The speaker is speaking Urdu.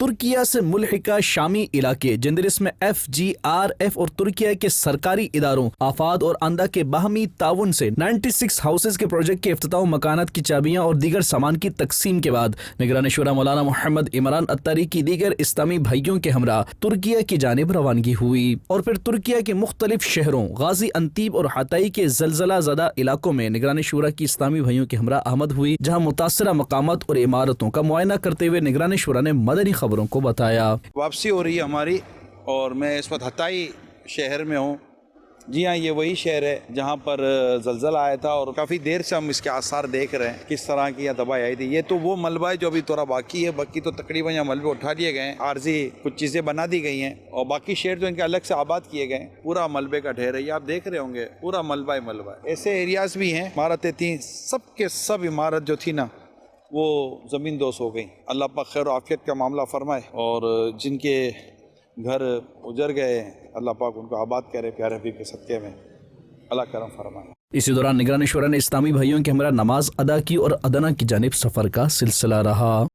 ترکیہ سے ملحقہ شامی علاقے جندرس میں FGRF اور ترکیہ کے سرکاری اداروں آفاد اور اندھا کے باہمی تعاون سے 96 ہاؤسز کے پروجیکٹ کے افتتاح و مکانات کی چابیاں اور دیگر سامان کی تقسیم کے بعد نگران شورا مولانا محمد عمران اتاری کی دیگر اسلامی بھائیوں کے ہمراہ ترکیہ کی جانب روانگی ہوئی اور پھر ترکیہ کے مختلف شہروں غازی انتیب اور حتائی کے زلزلہ زدہ علاقوں میں نگران شورا کی اسلامی بھائیوں کے ہمراہ آمد ہوئی، جہاں متاثرہ مقامات اور عمارتوں کا معائنہ کرتے ہوئے نگران شورا نے مدنی خبروں کو بتایا۔ واپسی ہو رہی ہے ہماری، اور میں اس وقت حتائی شہر میں ہوں۔ جی ہاں، یہ وہی شہر ہے جہاں پر زلزلہ آیا تھا، اور کافی دیر سے ہم اس کے آثار دیکھ رہے ہیں کس طرح کی یہ تباہی آئی تھی۔ یہ تو وہ ملبہ ہے جو ابھی تھوڑا باقی ہے، باقی تو تقریباً یہاں ملبے اٹھا لیے گئے ہیں، عارضی کچھ چیزیں بنا دی گئی ہیں، اور باقی شہر جو ان کے الگ سے آباد کیے گئے ہیں پورا ملبے کا ڈھیر ہے۔ یہ آپ دیکھ رہے ہوں گے پورا ملبہ ہی ملبہ ہے۔ ایسے ایریاز بھی ہیں، عمارتیں تھیں، سب کے سب عمارت جو تھی نا وہ زمین دوز ہو گئی۔ اللہ پاک خیر و عافیت کا معاملہ فرمائے، اور جن کے گھر اجڑ گئے اللہ پاک ان کو آباد کرے پیارے حبیب کے صدقے میں، اللہ کرم فرمائے۔ اسی دوران نگران شورا نے اسلامی بھائیوں کے ہمراہ نماز ادا کی اور ادنا کی جانب سفر کا سلسلہ رہا۔